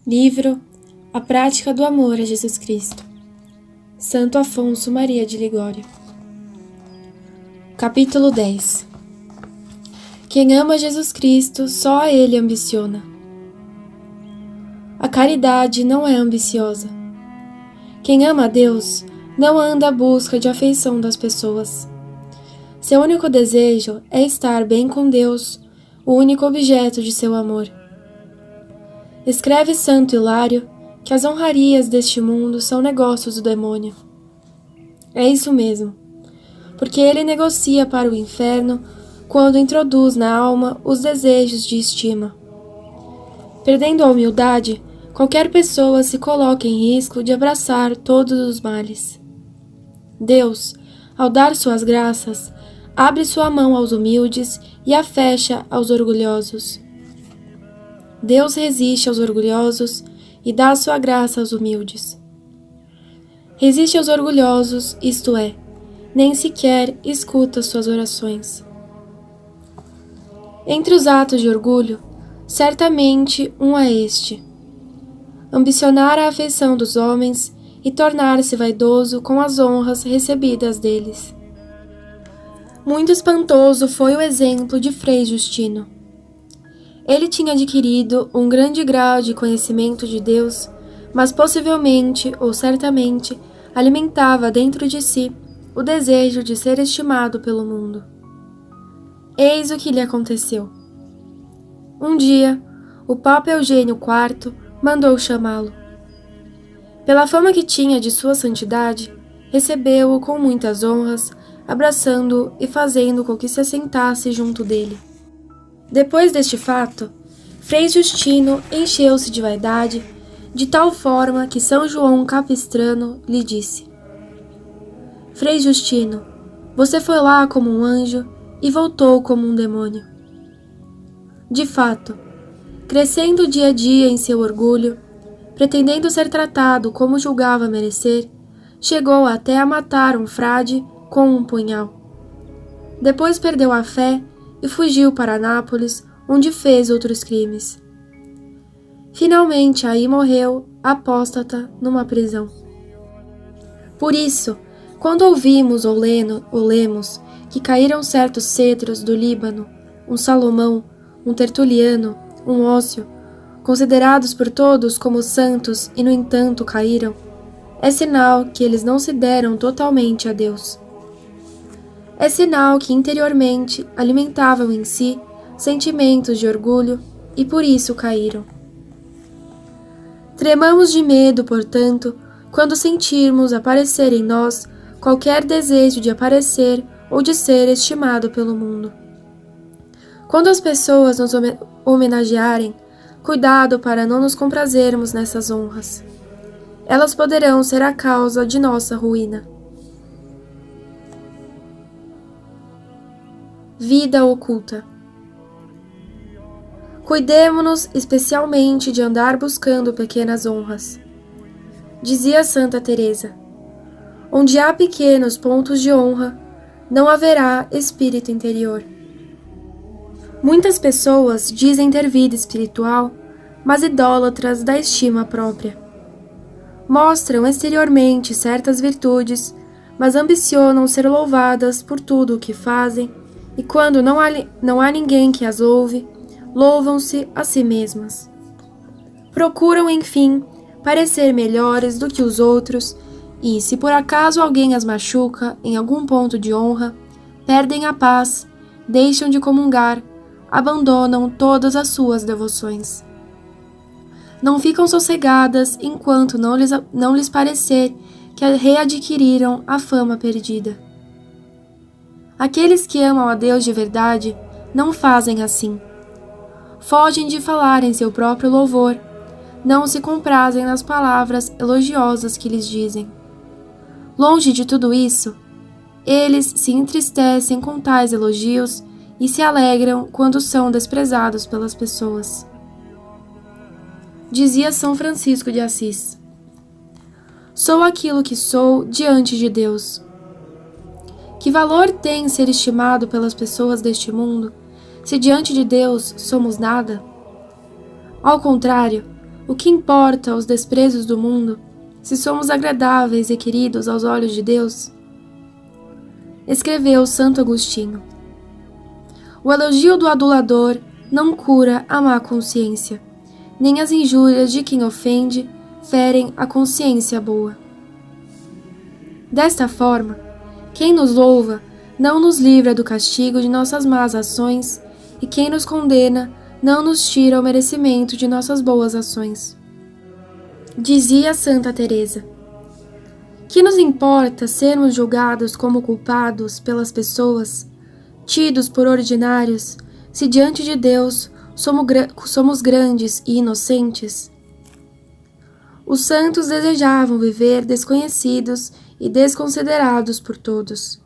Livro A Prática do Amor a Jesus Cristo, Santo Afonso Maria de Ligório. Capítulo 10. Quem ama Jesus Cristo, só a Ele ambiciona. A caridade não é ambiciosa. Quem ama a Deus não anda à busca de afeição das pessoas. Seu único desejo é estar bem com Deus, o único objeto de seu amor. Escreve Santo Hilário que as honrarias deste mundo são negócios do demônio. É isso mesmo, porque ele negocia para o inferno quando introduz na alma os desejos de estima. Perdendo a humildade, qualquer pessoa se coloca em risco de abraçar todos os males. Deus, ao dar suas graças, abre sua mão aos humildes e a fecha aos orgulhosos. Deus resiste aos orgulhosos e dá sua graça aos humildes. Resiste aos orgulhosos, isto é, nem sequer escuta suas orações. Entre os atos de orgulho, certamente um é este: ambicionar a afeição dos homens e tornar-se vaidoso com as honras recebidas deles. Muito espantoso foi o exemplo de Frei Justino. Ele tinha adquirido um grande grau de conhecimento de Deus, mas possivelmente ou certamente alimentava dentro de si o desejo de ser estimado pelo mundo. Eis o que lhe aconteceu. Um dia, o Papa Eugênio IV mandou chamá-lo. Pela fama que tinha de sua santidade, recebeu-o com muitas honras, abraçando-o e fazendo com que se assentasse junto dele. Depois deste fato, Frei Justino encheu-se de vaidade, de tal forma que São João Capistrano lhe disse: Frei Justino, você foi lá como um anjo e voltou como um demônio. De fato, crescendo dia a dia em seu orgulho, pretendendo ser tratado como julgava merecer, chegou até a matar um frade com um punhal. Depois perdeu a fé e fugiu para Nápoles, onde fez outros crimes. Finalmente aí morreu, apóstata, numa prisão. Por isso, quando ouvimos ou lemos que caíram certos cedros do Líbano, um Salomão, um Tertuliano, um Ócio, considerados por todos como santos e no entanto caíram, é sinal que eles não se deram totalmente a Deus. É sinal que interiormente alimentavam em si sentimentos de orgulho e por isso caíram. Tremamos de medo, portanto, quando sentirmos aparecer em nós qualquer desejo de aparecer ou de ser estimado pelo mundo. Quando as pessoas nos homenagearem, cuidado para não nos comprazermos nessas honras. Elas poderão ser a causa de nossa ruína. Vida oculta. Cuidemo-nos especialmente de andar buscando pequenas honras. Dizia Santa Teresa: onde há pequenos pontos de honra, não haverá espírito interior. Muitas pessoas dizem ter vida espiritual, mas idólatras da estima própria. Mostram exteriormente certas virtudes, mas ambicionam ser louvadas por tudo o que fazem, e quando não há ninguém que as louve, louvam-se a si mesmas. Procuram, enfim, parecer melhores do que os outros e, se por acaso alguém as machuca em algum ponto de honra, perdem a paz, deixam de comungar, abandonam todas as suas devoções. Não ficam sossegadas enquanto não lhes parecer que readquiriram a fama perdida. Aqueles que amam a Deus de verdade não fazem assim. Fogem de falar em seu próprio louvor, não se comprazem nas palavras elogiosas que lhes dizem. Longe de tudo isso, eles se entristecem com tais elogios e se alegram quando são desprezados pelas pessoas. Dizia São Francisco de Assis: sou aquilo que sou diante de Deus. Que valor tem ser estimado pelas pessoas deste mundo, se diante de Deus somos nada? Ao contrário, O que importa os desprezos do mundo, se somos agradáveis e queridos aos olhos de Deus? Escreveu Santo Agostinho. O elogio do adulador não cura a má consciência, nem as injúrias de quem ofende ferem a consciência boa. Desta forma, quem nos louva não nos livra do castigo de nossas más ações, e quem nos condena não nos tira o merecimento de nossas boas ações. Dizia Santa Teresa: que nos importa sermos julgados como culpados pelas pessoas, tidos por ordinários, se diante de Deus somos grandes e inocentes? Os santos desejavam viver desconhecidos e desconsiderados por todos.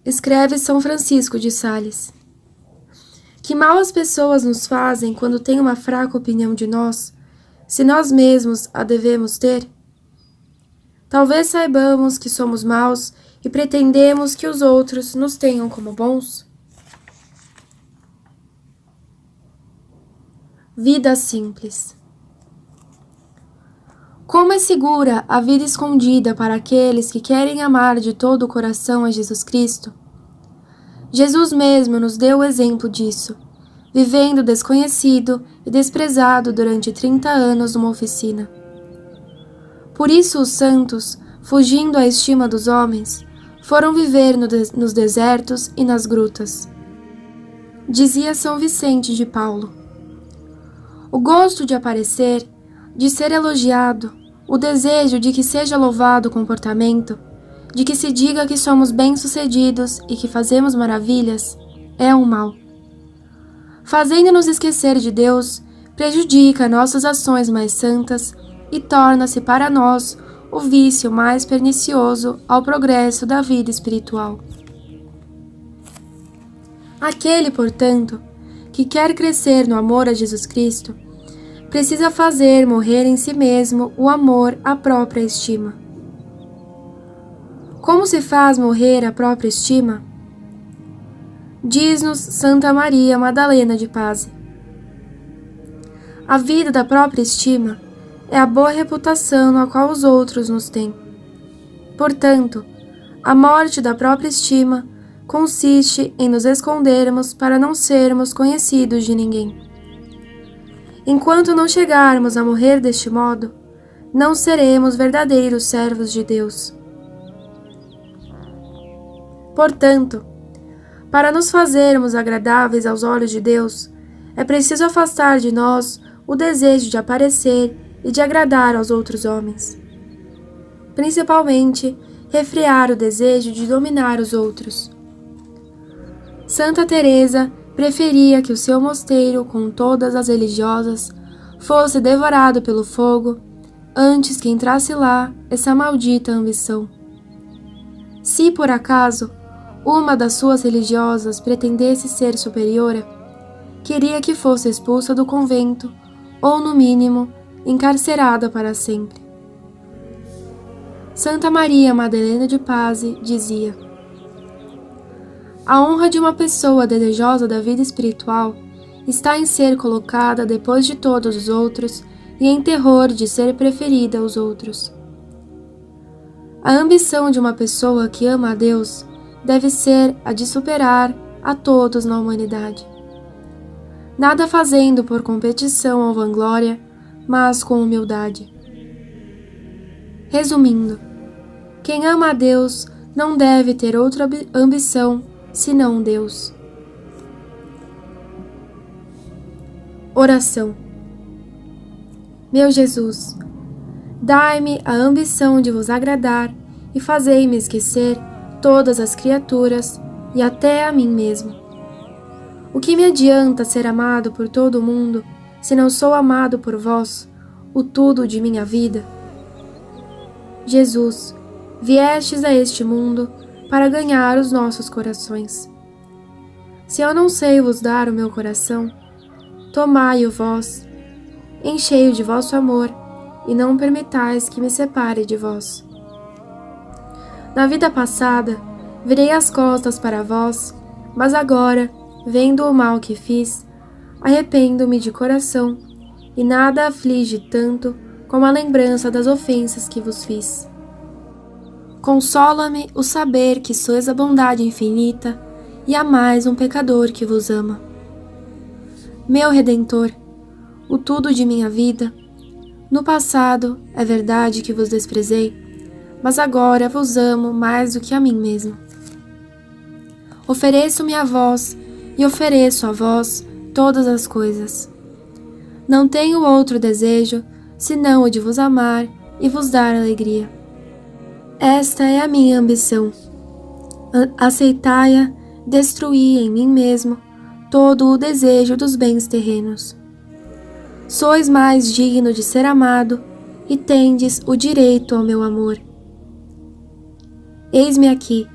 Escreve São Francisco de Sales. Que mal as pessoas nos fazem quando têm uma fraca opinião de nós, se nós mesmos a devemos ter? Talvez saibamos que somos maus e pretendemos que os outros nos tenham como bons. Vida simples. Como é segura a vida escondida para aqueles que querem amar de todo o coração a Jesus Cristo? Jesus mesmo nos deu o exemplo disso, vivendo desconhecido e desprezado durante 30 anos numa oficina. Por isso os santos, fugindo à estima dos homens, foram viver nos desertos e nas grutas. Dizia São Vicente de Paulo: o gosto de aparecer, de ser elogiado, o desejo de que seja louvado o comportamento, de que se diga que somos bem-sucedidos e que fazemos maravilhas, é um mal. Fazendo-nos esquecer de Deus, prejudica nossas ações mais santas e torna-se para nós o vício mais pernicioso ao progresso da vida espiritual. Aquele, portanto, que quer crescer no amor a Jesus Cristo, precisa fazer morrer em si mesmo o amor à própria estima. Como se faz morrer a própria estima? Diz-nos Santa Maria Madalena de Pazzi: a vida da própria estima é a boa reputação a qual os outros nos têm. Portanto, a morte da própria estima consiste em nos escondermos para não sermos conhecidos de ninguém. Enquanto não chegarmos a morrer deste modo, não seremos verdadeiros servos de Deus. Portanto, para nos fazermos agradáveis aos olhos de Deus, é preciso afastar de nós o desejo de aparecer e de agradar aos outros homens. Principalmente, refrear o desejo de dominar os outros. Santa Teresa preferia que o seu mosteiro, com todas as religiosas, fosse devorado pelo fogo, antes que entrasse lá essa maldita ambição. Se, por acaso, uma das suas religiosas pretendesse ser superiora, queria que fosse expulsa do convento, ou, no mínimo, encarcerada para sempre. Santa Maria Madalena de Pazzi dizia: a honra de uma pessoa desejosa da vida espiritual está em ser colocada depois de todos os outros e em terror de ser preferida aos outros. A ambição de uma pessoa que ama a Deus deve ser a de superar a todos na humanidade. Nada fazendo por competição ou vanglória, mas com humildade. Resumindo, quem ama a Deus não deve ter outra ambição senão Deus. Oração. Meu Jesus, dai-me a ambição de vos agradar e fazei-me esquecer todas as criaturas e até a mim mesmo. O que me adianta ser amado por todo o mundo, se não sou amado por vós, o tudo de minha vida? Jesus, viestes a este mundo para ganhar os nossos corações. Se eu não sei vos dar o meu coração, tomai-o vós, enchei-o de vosso amor, e não permitais que me separe de vós. Na vida passada, virei as costas para vós, mas agora, vendo o mal que fiz, arrependo-me de coração e nada aflige tanto como a lembrança das ofensas que vos fiz. Consola-me o saber que sois a bondade infinita e amais um pecador que vos ama. Meu Redentor, o tudo de minha vida, no passado é verdade que vos desprezei, mas agora vos amo mais do que a mim mesmo. Ofereço-me a vós e ofereço a vós todas as coisas. Não tenho outro desejo senão o de vos amar e vos dar alegria. Esta é a minha ambição. Aceitai-a, destruí em mim mesmo todo o desejo dos bens terrenos. Sois mais digno de ser amado e tendes o direito ao meu amor. Eis-me aqui,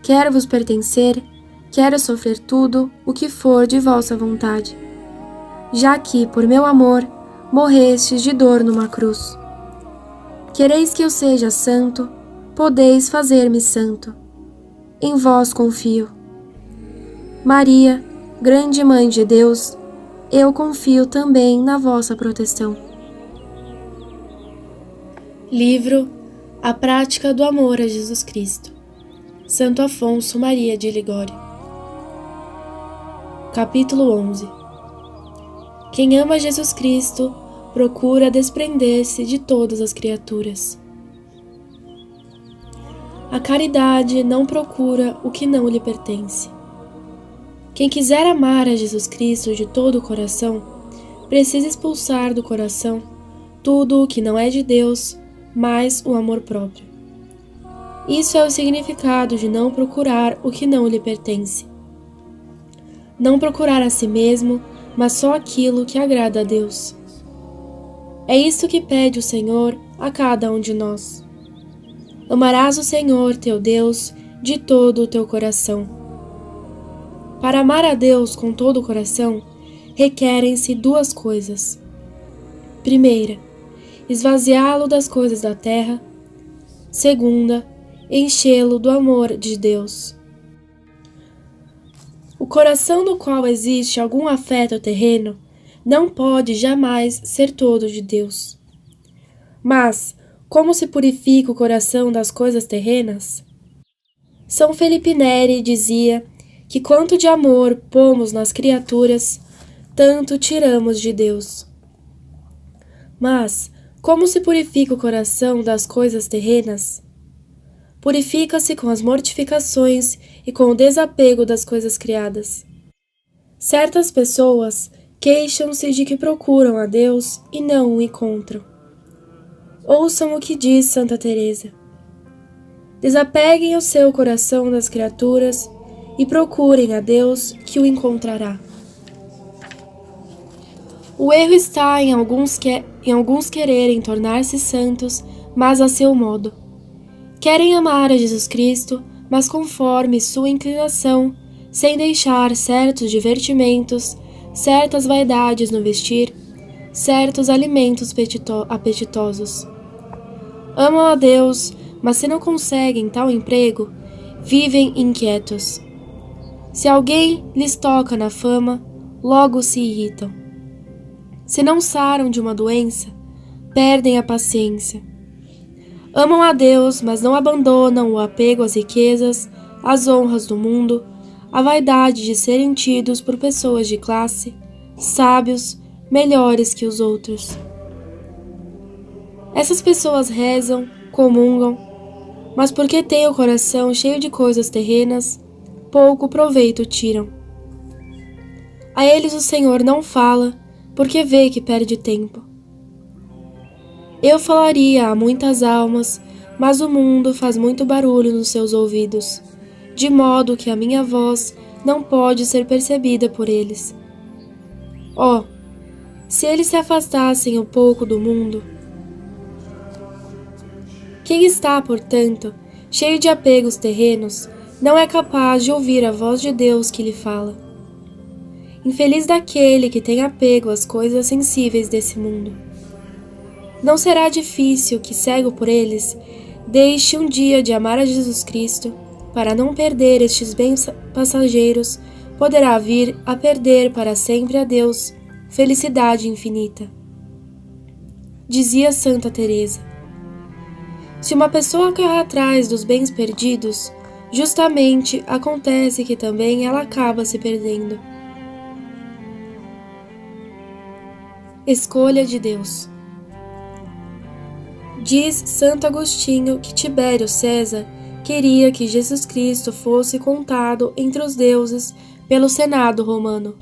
quero vos pertencer, quero sofrer tudo o que for de vossa vontade, já que, por meu amor, morrestes de dor numa cruz. Quereis que eu seja santo, podeis fazer-me santo. Em vós confio. Maria, grande Mãe de Deus, eu confio também na vossa proteção. Livro A Prática do Amor a Jesus Cristo, Santo Afonso Maria de Ligório. Capítulo 11. Quem ama Jesus Cristo procura desprender-se de todas as criaturas. A caridade não procura o que não lhe pertence. Quem quiser amar a Jesus Cristo de todo o coração, precisa expulsar do coração tudo o que não é de Deus, mais o amor próprio. Isso é o significado de não procurar o que não lhe pertence. Não procurar a si mesmo, mas só aquilo que agrada a Deus. É isto que pede o Senhor a cada um de nós. Amarás o Senhor, teu Deus, de todo o teu coração. Para amar a Deus com todo o coração, requerem-se duas coisas. Primeira, esvaziá-lo das coisas da terra. Segunda, enchê-lo do amor de Deus. O coração no qual existe algum afeto terreno não pode jamais ser todo de Deus. Mas, como se purifica o coração das coisas terrenas? São Felipe Neri dizia que quanto de amor pomos nas criaturas, tanto tiramos de Deus. Mas, como se purifica o coração das coisas terrenas? Purifica-se com as mortificações e com o desapego das coisas criadas. Certas pessoas queixam-se de que procuram a Deus e não o encontram. Ouçam o que diz Santa Teresa. Desapeguem o seu coração das criaturas e procurem a Deus, que o encontrará. O erro está em alguns quererem tornar-se santos, mas a seu modo. Querem amar a Jesus Cristo, mas conforme sua inclinação, sem deixar certos divertimentos, certas vaidades no vestir, certos alimentos apetitosos. Amam a Deus, mas se não conseguem tal emprego, vivem inquietos. Se alguém lhes toca na fama, logo se irritam. Se não saram de uma doença, perdem a paciência. Amam a Deus, mas não abandonam o apego às riquezas, às honras do mundo, a vaidade de serem tidos por pessoas de classe, sábios, melhores que os outros. Essas pessoas rezam, comungam, mas porque têm o coração cheio de coisas terrenas, pouco proveito tiram. A eles o Senhor não fala, porque vê que perde tempo. Eu falaria a muitas almas, mas o mundo faz muito barulho nos seus ouvidos, de modo que a minha voz não pode ser percebida por eles. Oh, se eles se afastassem um pouco do mundo! Quem está, portanto, cheio de apegos terrenos, não é capaz de ouvir a voz de Deus que lhe fala. Infeliz daquele que tem apego às coisas sensíveis desse mundo. Não será difícil que, cego por eles, deixe um dia de amar a Jesus Cristo, para não perder estes bens passageiros, poderá vir a perder para sempre a Deus, felicidade infinita. Dizia Santa Teresa: se uma pessoa corre atrás dos bens perdidos, justamente acontece que também ela acaba se perdendo. Escolha de Deus. Diz Santo Agostinho que Tibério César queria que Jesus Cristo fosse contado entre os deuses pelo Senado romano.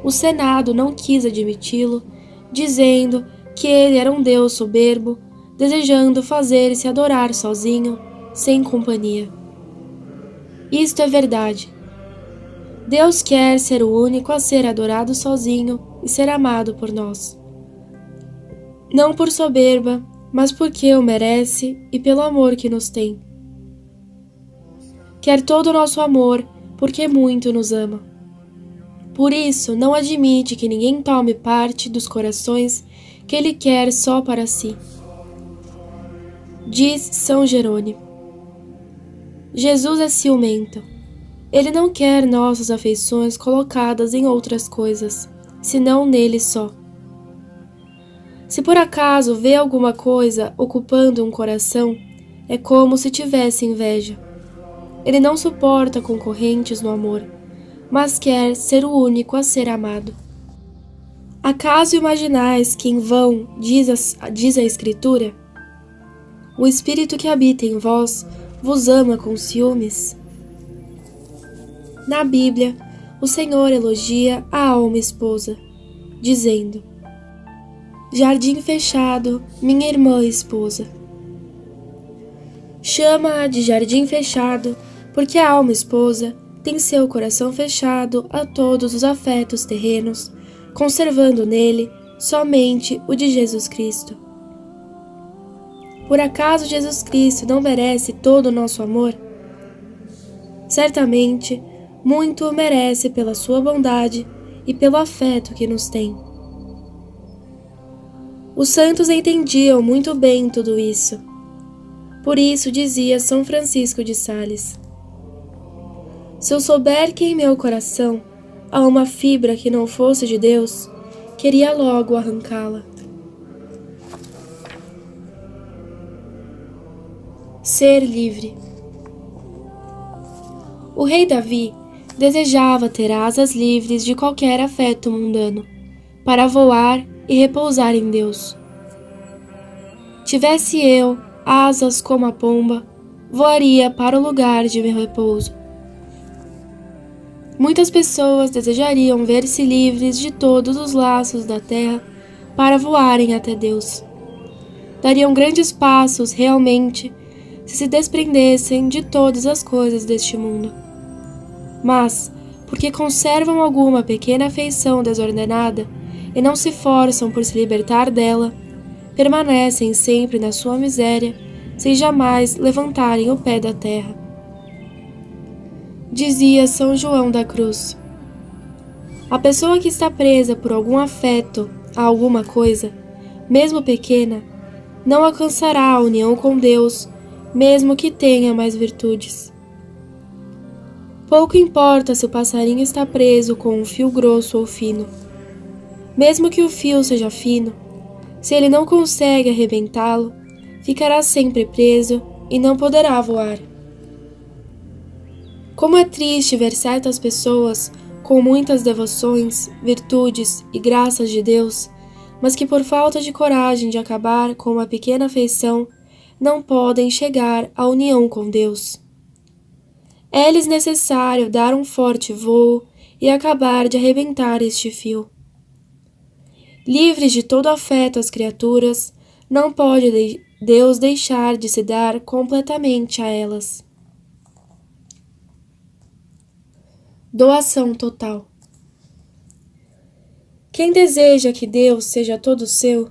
O Senado não quis admiti-lo, dizendo que ele era um deus soberbo, desejando fazer-se adorar sozinho, sem companhia. Isto é verdade. Deus quer ser o único a ser adorado sozinho e ser amado por nós. Não por soberba, mas porque o merece e pelo amor que nos tem. Quer todo o nosso amor, porque muito nos ama. Por isso, não admite que ninguém tome parte dos corações que Ele quer só para si. Diz São Jerônimo: Jesus é ciumento. Ele não quer nossas afeições colocadas em outras coisas, senão nele só. Se por acaso vê alguma coisa ocupando um coração, é como se tivesse inveja. Ele não suporta concorrentes no amor, mas quer ser o único a ser amado. Acaso imaginais que em vão diz a Escritura: o Espírito que habita em vós vos ama com ciúmes? Na Bíblia, o Senhor elogia a alma esposa, dizendo: jardim fechado, minha irmã esposa. Chama-a de jardim fechado, porque a alma esposa tem seu coração fechado a todos os afetos terrenos, conservando nele somente o de Jesus Cristo. Por acaso Jesus Cristo não merece todo o nosso amor? Certamente, muito o merece pela sua bondade e pelo afeto que nos tem. Os santos entendiam muito bem tudo isso. Por isso dizia São Francisco de Sales: se eu souber que em meu coração há uma fibra que não fosse de Deus, queria logo arrancá-la. Ser livre. O rei Davi desejava ter asas livres de qualquer afeto mundano, para voar e repousar em Deus. Tivesse eu asas como a pomba, voaria para o lugar de meu repouso. Muitas pessoas desejariam ver-se livres de todos os laços da terra para voarem até Deus. Dariam grandes passos realmente se desprendessem de todas as coisas deste mundo. Mas, porque conservam alguma pequena afeição desordenada e não se forçam por se libertar dela, permanecem sempre na sua miséria, sem jamais levantarem o pé da terra. Dizia São João da Cruz: a pessoa que está presa por algum afeto a alguma coisa, mesmo pequena, não alcançará a união com Deus, mesmo que tenha mais virtudes. Pouco importa se o passarinho está preso com um fio grosso ou fino. Mesmo que o fio seja fino, se ele não consegue arrebentá-lo, ficará sempre preso e não poderá voar. Como é triste ver certas pessoas com muitas devoções, virtudes e graças de Deus, mas que por falta de coragem de acabar com uma pequena afeição, não podem chegar à união com Deus. É-lhes necessário dar um forte voo e acabar de arrebentar este fio. Livres de todo afeto às criaturas, não pode Deus deixar de se dar completamente a elas. Doação total. Quem deseja que Deus seja todo seu,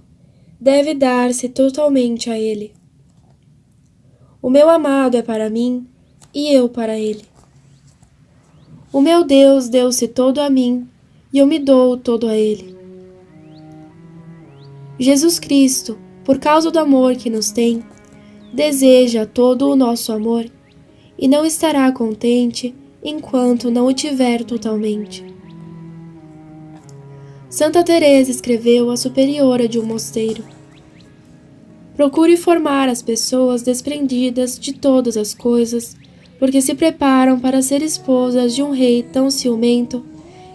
deve dar-se totalmente a Ele. O meu amado é para mim, e eu para ele. O meu Deus deu-se todo a mim, e eu me dou todo a ele. Jesus Cristo, por causa do amor que nos tem, deseja todo o nosso amor, e não estará contente enquanto não o tiver totalmente. Santa Teresa escreveu à superiora de um mosteiro: procure formar as pessoas desprendidas de todas as coisas, porque se preparam para ser esposas de um rei tão ciumento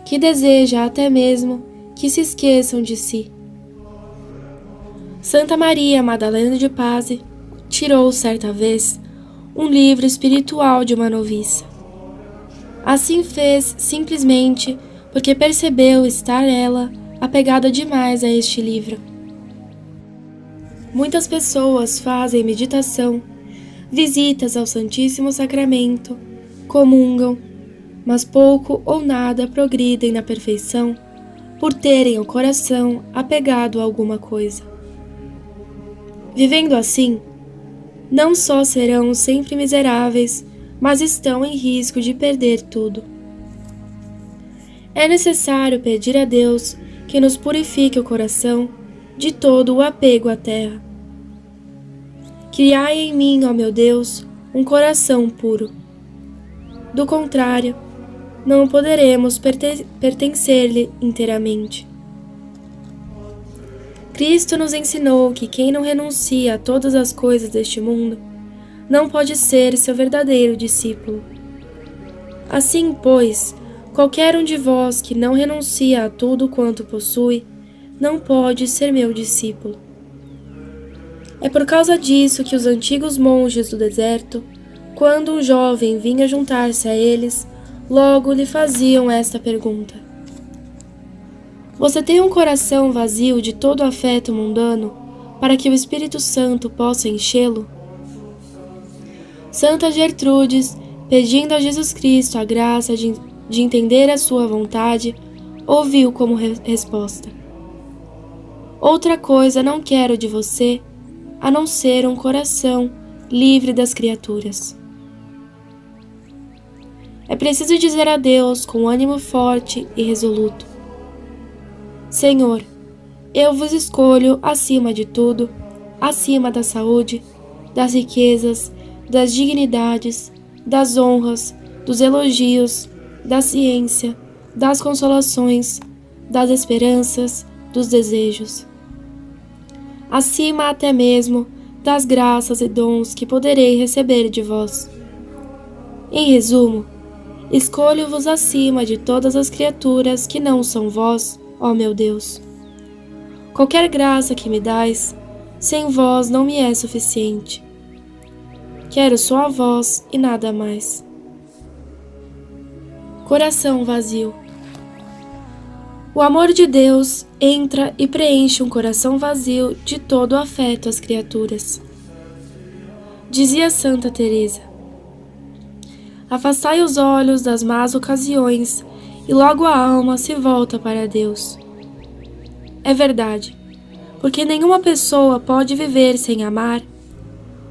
que deseja até mesmo que se esqueçam de si. Santa Maria Madalena de Pazzi tirou certa vez um livro espiritual de uma noviça. Assim fez simplesmente porque percebeu estar ela apegada demais a este livro. Muitas pessoas fazem meditação, visitas ao Santíssimo Sacramento, comungam, mas pouco ou nada progridem na perfeição por terem o coração apegado a alguma coisa. Vivendo assim, não só serão sempre miseráveis, mas estão em risco de perder tudo. É necessário pedir a Deus que nos purifique o coração de todo o apego à terra. Criai em mim, ó meu Deus, um coração puro. Do contrário, não poderemos pertencer-lhe inteiramente. Cristo nos ensinou que quem não renuncia a todas as coisas deste mundo não pode ser seu verdadeiro discípulo. Assim, pois, qualquer um de vós que não renuncia a tudo quanto possui, não pode ser meu discípulo. É por causa disso que os antigos monges do deserto, quando um jovem vinha juntar-se a eles, logo lhe faziam esta pergunta: você tem um coração vazio de todo afeto mundano, para que o Espírito Santo possa enchê-lo? Santa Gertrudes, pedindo a Jesus Cristo a graça de entender a sua vontade, ouviu como resposta: outra coisa não quero de você, a não ser um coração livre das criaturas. É preciso dizer a Deus com ânimo forte e resoluto: Senhor, eu vos escolho acima de tudo, acima da saúde, das riquezas, das dignidades, das honras, dos elogios, da ciência, das consolações, das esperanças, dos desejos. Acima até mesmo das graças e dons que poderei receber de vós. Em resumo, escolho-vos acima de todas as criaturas que não são vós, ó meu Deus. Qualquer graça que me dais, sem vós não me é suficiente. Quero só a vós e nada mais. Coração vazio. O amor de Deus entra e preenche um coração vazio de todo o afeto às criaturas. Dizia Santa Teresa: afastai os olhos das más ocasiões e logo a alma se volta para Deus. É verdade, porque nenhuma pessoa pode viver sem amar.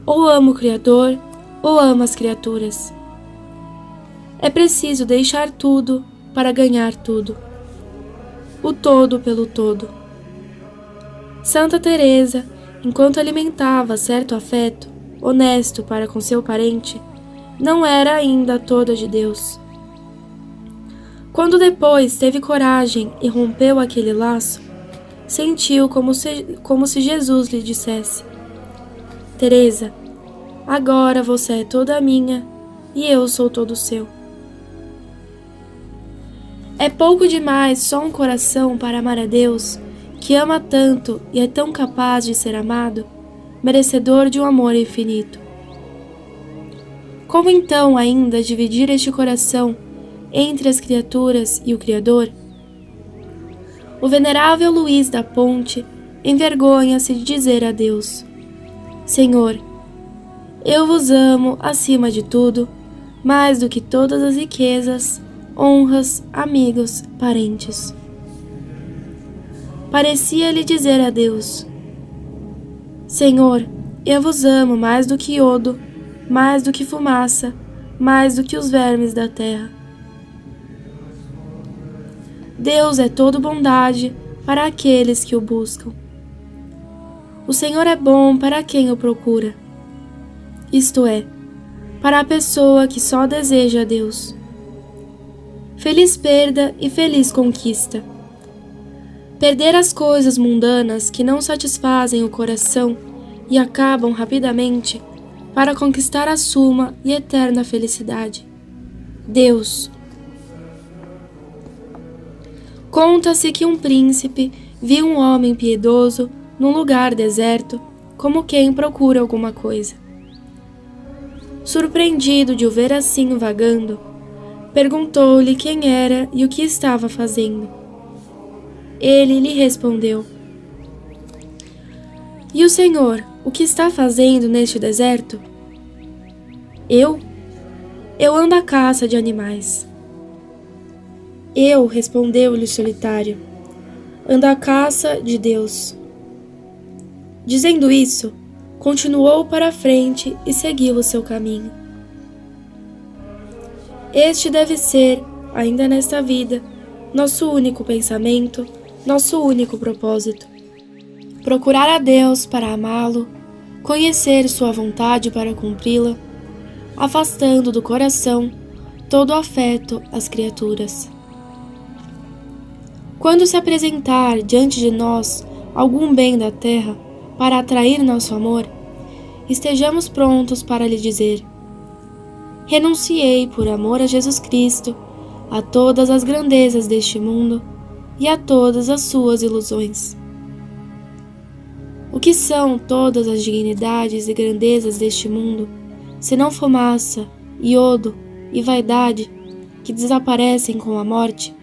Ou ama o Criador, ou ama as criaturas. É preciso deixar tudo para ganhar tudo. O todo pelo todo. Santa Teresa, enquanto alimentava certo afeto, honesto para com seu parente, não era ainda toda de Deus. Quando depois teve coragem e rompeu aquele laço, sentiu como se Jesus lhe dissesse: Teresa, agora você é toda minha e eu sou todo seu. É pouco demais só um coração para amar a Deus, que ama tanto e é tão capaz de ser amado, merecedor de um amor infinito. Como então ainda dividir este coração entre as criaturas e o Criador? O venerável Luís da Ponte envergonha-se de dizer a Deus: Senhor, eu vos amo acima de tudo, mais do que todas as riquezas, honras, amigos, parentes. Parecia-lhe dizer a Deus: Senhor, eu vos amo mais do que iodo, mais do que fumaça, mais do que os vermes da terra. Deus é todo bondade para aqueles que o buscam. O Senhor é bom para quem o procura, isto é, para a pessoa que só deseja a Deus. Feliz perda e feliz conquista. Perder as coisas mundanas que não satisfazem o coração e acabam rapidamente, para conquistar a suma e eterna felicidade. Deus. Conta-se que um príncipe viu um homem piedoso num lugar deserto, como quem procura alguma coisa. Surpreendido de o ver assim vagando, perguntou-lhe quem era e o que estava fazendo. Ele lhe respondeu: "E o senhor, o que está fazendo neste deserto?" Eu ando à caça de animais." Respondeu-lhe o solitário, "ando à caça de Deus." Dizendo isso, continuou para a frente e seguiu o seu caminho. Este deve ser, ainda nesta vida, nosso único pensamento, nosso único propósito. Procurar a Deus para amá-lo, conhecer sua vontade para cumpri-la, afastando do coração todo afeto às criaturas. Quando se apresentar diante de nós algum bem da terra para atrair nosso amor, estejamos prontos para lhe dizer: "Renunciei por amor a Jesus Cristo, a todas as grandezas deste mundo e a todas as suas ilusões." O que são todas as dignidades e grandezas deste mundo, senão fumaça, iodo e vaidade que desaparecem com a morte?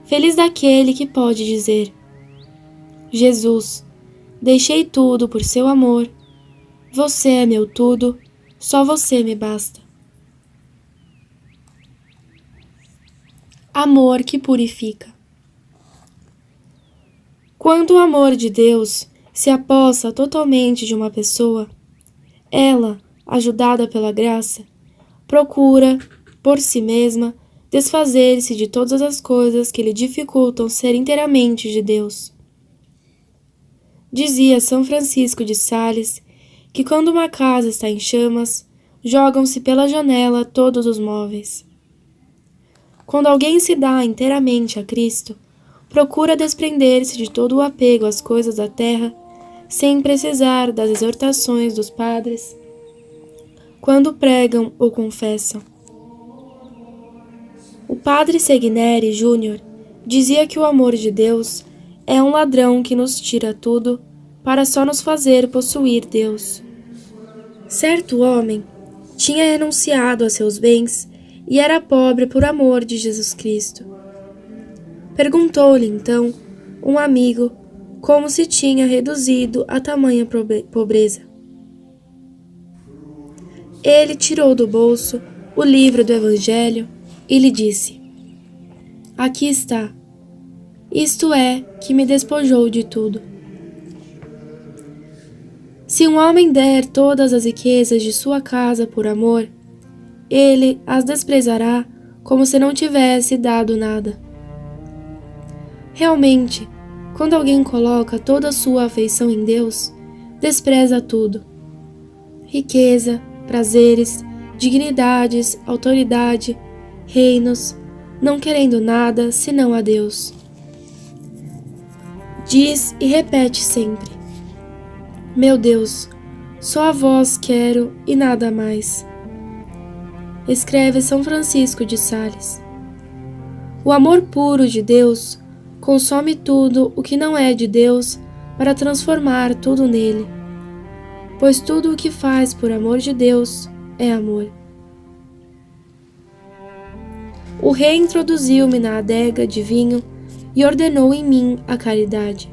Feliz daquele que pode dizer: "Jesus, deixei tudo por seu amor, você é meu tudo, só você me basta." Amor que purifica. Quando o amor de Deus se apossa totalmente de uma pessoa, ela, ajudada pela graça, procura, por si mesma, desfazer-se de todas as coisas que lhe dificultam ser inteiramente de Deus. Dizia São Francisco de Sales que quando uma casa está em chamas, jogam-se pela janela todos os móveis. Quando alguém se dá inteiramente a Cristo, procura desprender-se de todo o apego às coisas da terra, sem precisar das exortações dos padres, quando pregam ou confessam. O padre Segneri Júnior dizia que o amor de Deus é um ladrão que nos tira tudo para só nos fazer possuir Deus. Certo homem tinha renunciado a seus bens e era pobre por amor de Jesus Cristo. Perguntou-lhe então um amigo como se tinha reduzido a tamanha pobreza. Ele tirou do bolso o livro do Evangelho e lhe disse: "Aqui está. Isto é que me despojou de tudo." Se um homem der todas as riquezas de sua casa por amor, ele as desprezará como se não tivesse dado nada. Realmente, quando alguém coloca toda a sua afeição em Deus, despreza tudo: riqueza, prazeres, dignidades, autoridade, reinos, não querendo nada senão a Deus. Diz e repete sempre: "Meu Deus, só a vós quero e nada mais." Escreve São Francisco de Sales. O amor puro de Deus consome tudo o que não é de Deus para transformar tudo nele, pois tudo o que faz por amor de Deus é amor. O rei introduziu-me na adega de vinho e ordenou em mim a caridade.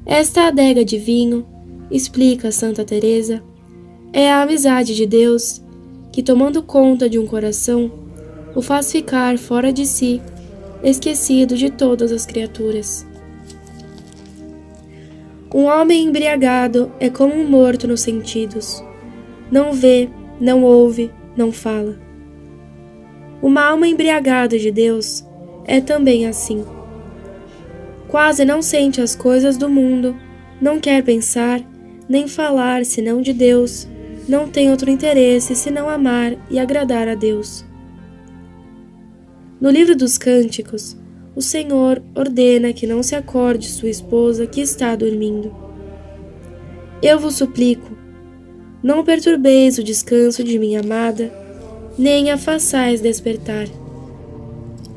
Esta adega de vinho, explica Santa Teresa, é a amizade de Deus que, tomando conta de um coração, o faz ficar fora de si, esquecido de todas as criaturas. Um homem embriagado é como um morto nos sentidos. Não vê, não ouve, não fala. Uma alma embriagada de Deus é também assim. Quase não sente as coisas do mundo, não quer pensar, nem falar senão de Deus, não tem outro interesse senão amar e agradar a Deus. No livro dos Cânticos, o Senhor ordena que não se acorde sua esposa que está dormindo. Eu vos suplico, não perturbeis o descanso de minha amada, nem a façais despertar.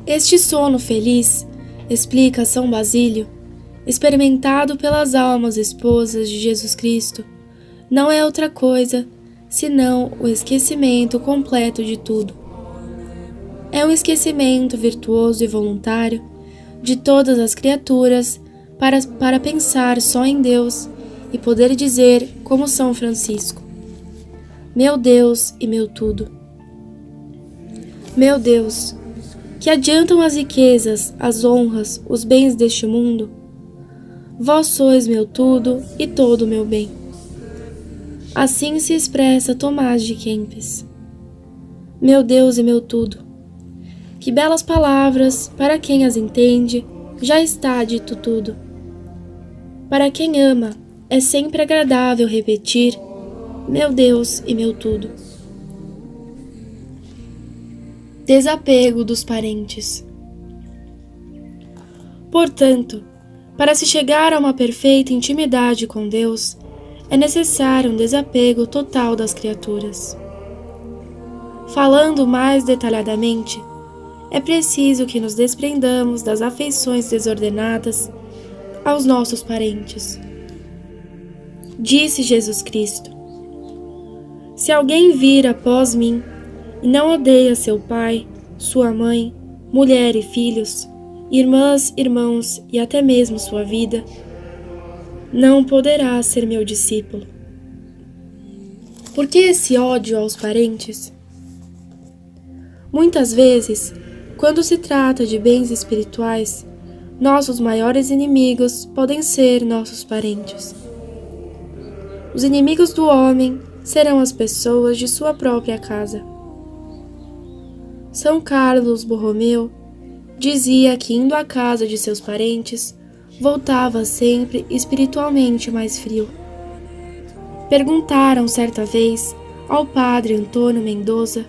Este sono feliz, explica São Basílio, experimentado pelas almas esposas de Jesus Cristo, não é outra coisa senão o esquecimento completo de tudo. É um esquecimento virtuoso e voluntário de todas as criaturas para pensar só em Deus e poder dizer, como São Francisco: meu Deus e meu tudo. Meu Deus, que adiantam as riquezas, as honras, os bens deste mundo? Vós sois meu tudo e todo o meu bem. Assim se expressa Tomás de Kempis. Meu Deus e meu tudo. Que belas palavras, para quem as entende, já está dito tudo. Para quem ama, é sempre agradável repetir: meu Deus e meu tudo. Desapego dos parentes. Portanto, para se chegar a uma perfeita intimidade com Deus, é necessário um desapego total das criaturas. Falando mais detalhadamente, é preciso que nos desprendamos das afeições desordenadas aos nossos parentes. Disse Jesus Cristo: se alguém vir após mim e não odeia seu pai, sua mãe, mulher e filhos, irmãs, irmãos e até mesmo sua vida, não poderá ser meu discípulo. Por que esse ódio aos parentes? Muitas vezes, quando se trata de bens espirituais, nossos maiores inimigos podem ser nossos parentes. Os inimigos do homem serão as pessoas de sua própria casa. São Carlos Borromeu dizia que, indo à casa de seus parentes, voltava sempre espiritualmente mais frio. Perguntaram certa vez ao padre Antônio Mendoza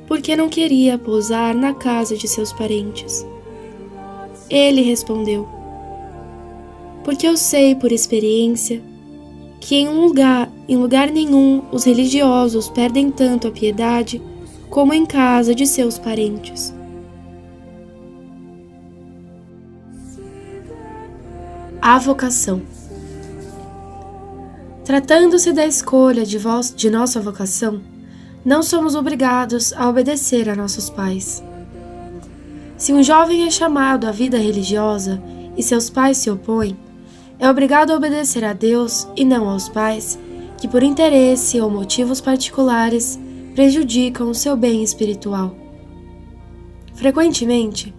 por que não queria pousar na casa de seus parentes. Ele respondeu: porque eu sei por experiência que em lugar nenhum os religiosos perdem tanto a piedade como em casa de seus parentes. A vocação. Tratando-se da escolha de nossa vocação, não somos obrigados a obedecer a nossos pais. Se um jovem é chamado à vida religiosa e seus pais se opõem, é obrigado a obedecer a Deus e não aos pais, que por interesse ou motivos particulares prejudicam o seu bem espiritual. Frequentemente,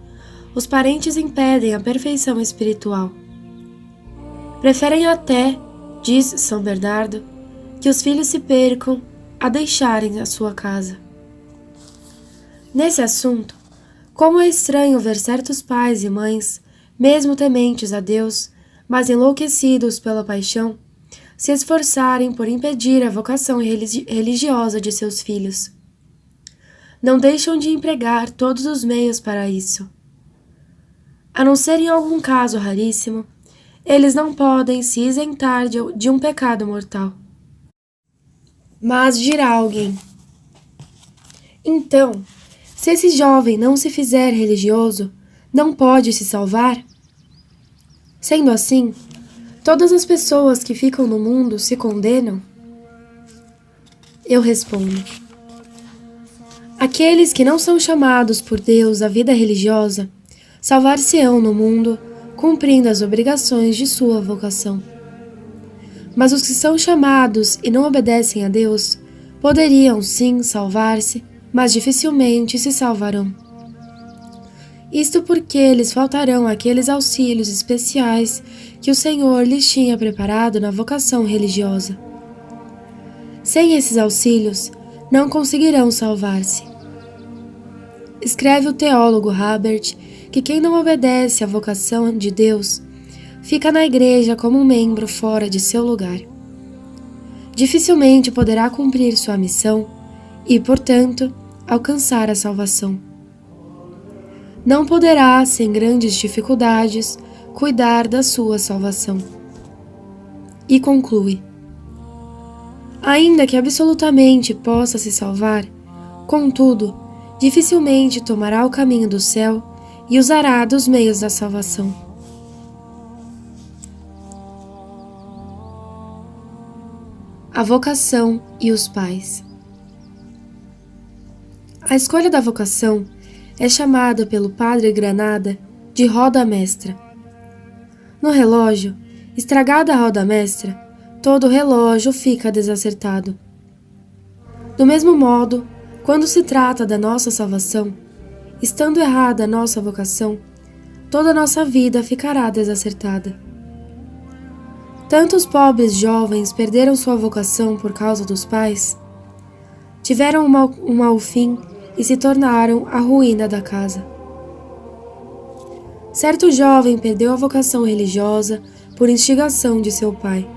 os parentes impedem a perfeição espiritual. Preferem até, diz São Bernardo, que os filhos se percam a deixarem a sua casa. Nesse assunto, como é estranho ver certos pais e mães, mesmo tementes a Deus, mas enlouquecidos pela paixão, se esforçarem por impedir a vocação religiosa de seus filhos. Não deixam de empregar todos os meios para isso. A não ser em algum caso raríssimo, eles não podem se isentar de um pecado mortal. Mas dirá alguém: então, se esse jovem não se fizer religioso, não pode se salvar? Sendo assim, todas as pessoas que ficam no mundo se condenam? Eu respondo: aqueles que não são chamados por Deus à vida religiosa, salvar-se-ão no mundo, cumprindo as obrigações de sua vocação. Mas os que são chamados e não obedecem a Deus, poderiam sim salvar-se, mas dificilmente se salvarão. Isto porque lhes faltarão aqueles auxílios especiais que o Senhor lhes tinha preparado na vocação religiosa. Sem esses auxílios, não conseguirão salvar-se. Escreve o teólogo Habert que quem não obedece à vocação de Deus fica na igreja como um membro fora de seu lugar. Dificilmente poderá cumprir sua missão e, portanto, alcançar a salvação. não poderá, sem grandes dificuldades, cuidar da sua salvação. E conclui: ainda que absolutamente possa se salvar, contudo, dificilmente tomará o caminho do céu e usará dos meios da salvação. A vocação e os pais. A escolha da vocação é chamada pelo padre Granada de roda mestra. No relógio, estragada a roda mestra, todo o relógio fica desacertado. Do mesmo modo, quando se trata da nossa salvação, estando errada a nossa vocação, toda a nossa vida ficará desacertada. Tantos pobres jovens perderam sua vocação por causa dos pais, tiveram um mau fim e se tornaram a ruína da casa. Certo jovem perdeu a vocação religiosa por instigação de seu pai.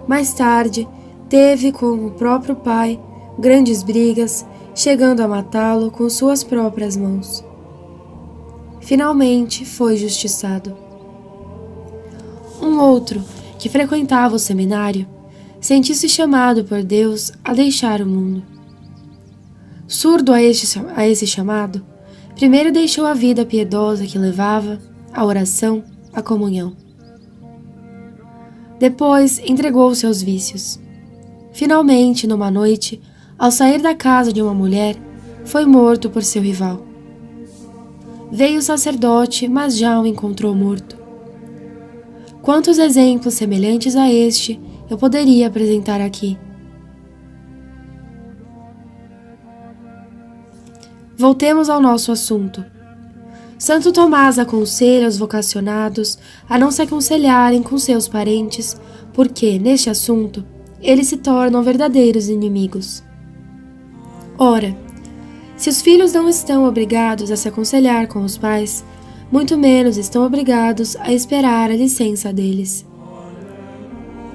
Mais tarde, teve com o próprio pai grandes brigas, chegando a matá-lo com suas próprias mãos. Finalmente foi justiçado. Um outro, que frequentava o seminário, sentiu-se chamado por Deus a deixar o mundo. Surdo a esse chamado, primeiro deixou a vida piedosa que levava, a oração, a comunhão. Depois entregou-se aos vícios. Finalmente, numa noite, ao sair da casa de uma mulher, foi morto por seu rival. Veio o sacerdote, mas já o encontrou morto. Quantos exemplos semelhantes a este eu poderia apresentar aqui? Voltemos ao nosso assunto. Santo Tomás aconselha os vocacionados a não se aconselharem com seus parentes, porque, neste assunto, eles se tornam verdadeiros inimigos. Ora, se os filhos não estão obrigados a se aconselhar com os pais, muito menos estão obrigados a esperar a licença deles.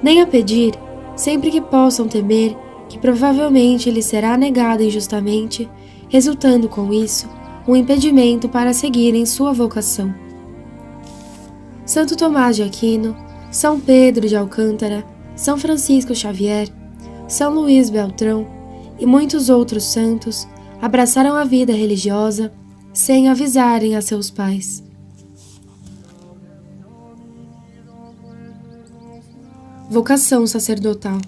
Nem a pedir, sempre que possam temer que provavelmente lhes será negada injustamente, resultando com isso um impedimento para seguirem sua vocação. Santo Tomás de Aquino, São Pedro de Alcântara, São Francisco Xavier, São Luís Beltrão e muitos outros santos abraçaram a vida religiosa sem avisarem a seus pais. Vocação sacerdotal.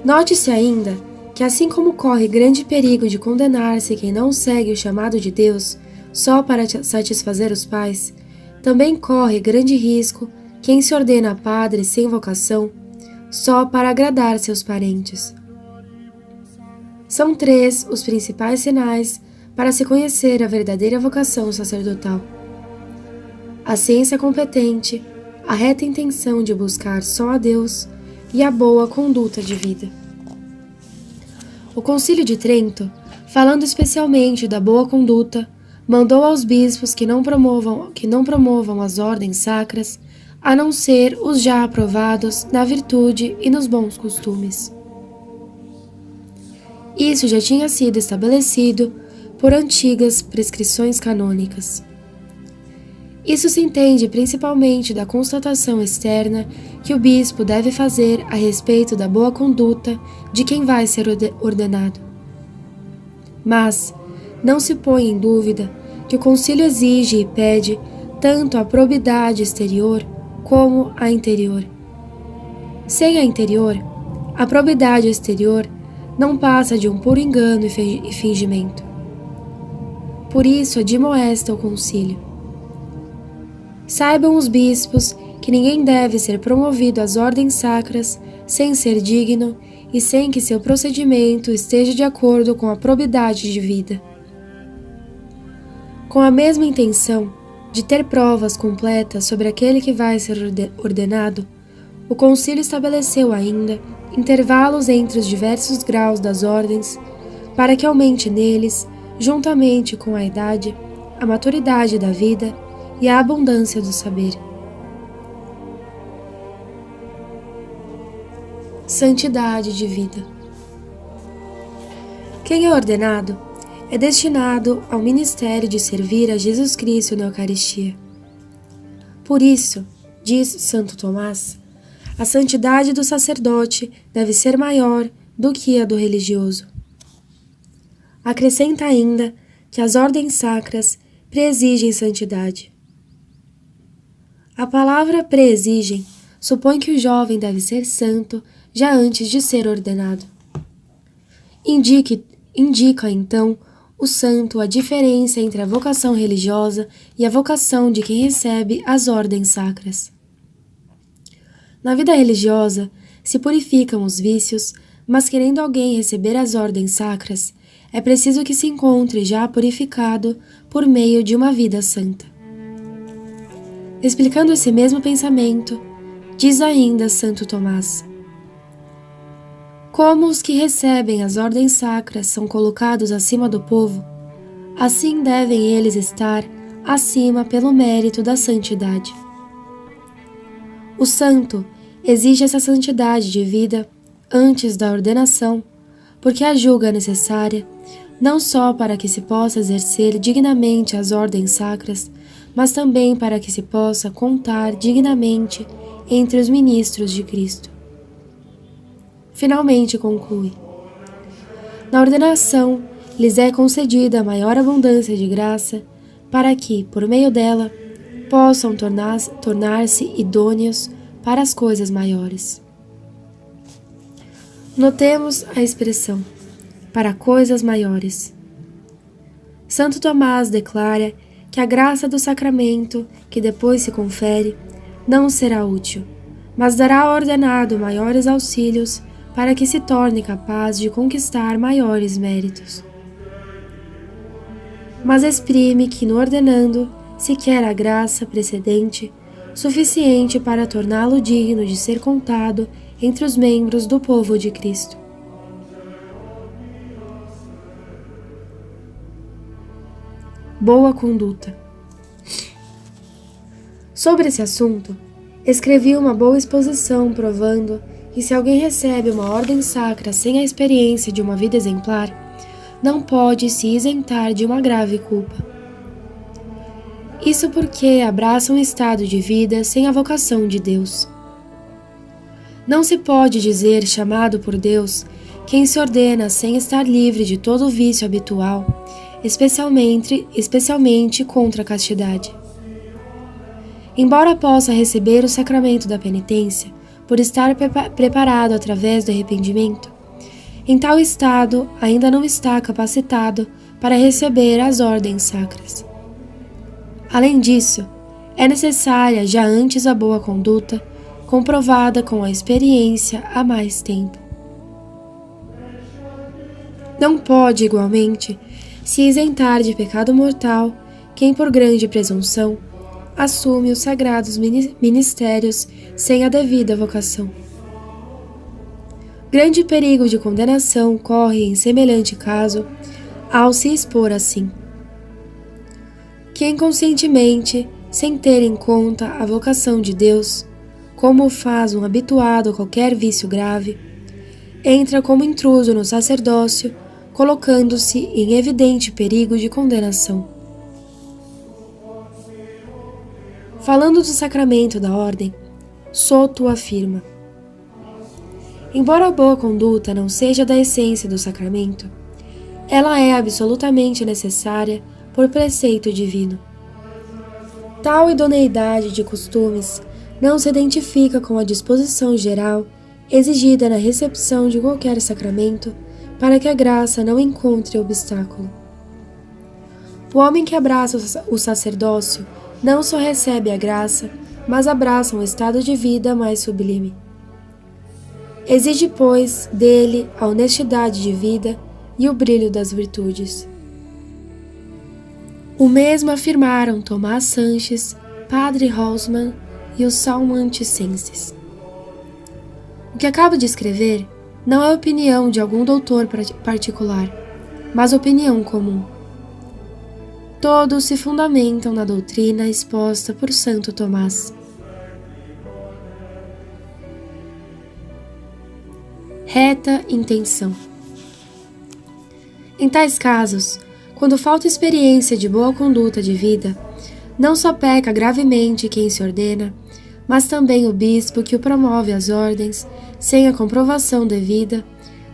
Note-se ainda que, assim como corre grande perigo de condenar-se quem não segue o chamado de Deus só para satisfazer os pais, também corre grande risco quem se ordena padre sem vocação só para agradar seus parentes. São 3 os principais sinais para se conhecer a verdadeira vocação sacerdotal: a ciência competente, a reta intenção de buscar só a Deus e a boa conduta de vida. O Concílio de Trento, falando especialmente da boa conduta, mandou aos bispos que não promovam as ordens sacras, a não ser os já aprovados na virtude e nos bons costumes. Isso já tinha sido estabelecido por antigas prescrições canônicas. Isso se entende principalmente da constatação externa que o bispo deve fazer a respeito da boa conduta de quem vai ser ordenado. Mas não se põe em dúvida que o concílio exige e pede tanto a probidade exterior como a interior. Sem a interior, a probidade exterior não passa de um puro engano e fingimento. Por isso admoesta o concílio: saibam os bispos que ninguém deve ser promovido às ordens sacras sem ser digno e sem que seu procedimento esteja de acordo com a probidade de vida. Com a mesma intenção de ter provas completas sobre aquele que vai ser ordenado, o concílio estabeleceu ainda intervalos entre os diversos graus das ordens, para que aumente neles, juntamente com a idade, a maturidade da vida e a abundância do saber. Santidade de vida. Quem é ordenado é destinado ao ministério de servir a Jesus Cristo na Eucaristia. Por isso, diz Santo Tomás, a santidade do sacerdote deve ser maior do que a do religioso. Acrescenta ainda que as ordens sacras preexigem santidade. A palavra preexigem supõe que o jovem deve ser santo já antes de ser ordenado. Indica, então, o santo a diferença entre a vocação religiosa e a vocação de quem recebe as ordens sacras. Na vida religiosa, se purificam os vícios, mas querendo alguém receber as ordens sacras, é preciso que se encontre já purificado por meio de uma vida santa. Explicando esse mesmo pensamento, diz ainda Santo Tomás: como os que recebem as ordens sacras são colocados acima do povo, assim devem eles estar acima pelo mérito da santidade. O santo exige essa santidade de vida antes da ordenação, porque a julga necessária, não só para que se possa exercer dignamente as ordens sacras, mas também para que se possa contar dignamente entre os ministros de Cristo. Finalmente conclui: na ordenação lhes é concedida a maior abundância de graça, para que, por meio dela, possam tornar-se idôneos para as coisas maiores. Notemos a expressão para coisas maiores. Santo Tomás declara que a graça do sacramento, que depois se confere, não será útil, mas dará ao ordenado maiores auxílios para que se torne capaz de conquistar maiores méritos. Mas exprime que no ordenando se quer a graça precedente, suficiente para torná-lo digno de ser contado entre os membros do povo de Cristo. Boa conduta. Sobre esse assunto, escrevi uma boa exposição provando que se alguém recebe uma ordem sacra sem a experiência de uma vida exemplar, não pode se isentar de uma grave culpa. Isso porque abraça um estado de vida sem a vocação de Deus. Não se pode dizer chamado por Deus quem se ordena sem estar livre de todo o vício habitual, especialmente contra a castidade. Embora possa receber o sacramento da penitência, por estar preparado através do arrependimento, em tal estado ainda não está capacitado para receber as ordens sacras. Além disso, é necessária já antes a boa conduta, comprovada com a experiência há mais tempo. Não pode, igualmente, se isentar de pecado mortal quem, por grande presunção, assume os sagrados ministérios sem a devida vocação. Grande perigo de condenação corre em semelhante caso ao se expor assim. Quem conscientemente, sem ter em conta a vocação de Deus, como faz um habituado a qualquer vício grave, entra como intruso no sacerdócio, colocando-se em evidente perigo de condenação. Falando do sacramento da ordem, Soto afirma: embora a boa conduta não seja da essência do sacramento, ela é absolutamente necessária por preceito divino. Tal idoneidade de costumes não se identifica com a disposição geral exigida na recepção de qualquer sacramento para que a graça não encontre obstáculo. O homem que abraça o sacerdócio não só recebe a graça, mas abraça um estado de vida mais sublime. Exige, pois, dele a honestidade de vida e o brilho das virtudes. O mesmo afirmaram Tomás Sanches, Padre Holzmann e os salmanticenses. O que acabo de escrever não é opinião de algum doutor particular, mas opinião comum. Todos se fundamentam na doutrina exposta por Santo Tomás. Reta intenção. Em tais casos, Quando falta experiência de boa conduta de vida, não só peca gravemente quem se ordena, mas também o bispo que o promove às ordens, sem a comprovação devida,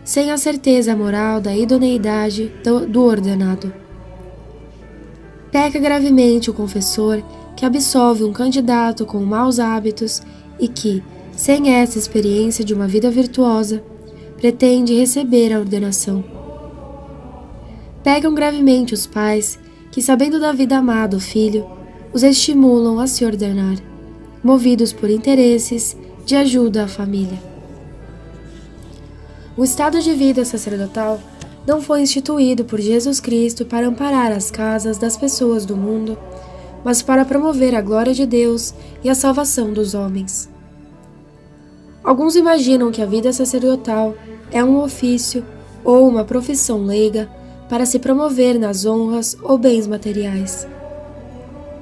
sem a certeza moral da idoneidade do ordenado. Peca gravemente o confessor que absolve um candidato com maus hábitos e que, sem essa experiência de uma vida virtuosa, pretende receber a ordenação. Pecam gravemente os pais que, sabendo da vida má do filho, os estimulam a se ordenar, movidos por interesses de ajuda à família. O estado de vida sacerdotal não foi instituído por Jesus Cristo para amparar as casas das pessoas do mundo, mas para promover a glória de Deus e a salvação dos homens. Alguns imaginam que a vida sacerdotal é um ofício ou uma profissão leiga para se promover nas honras ou bens materiais.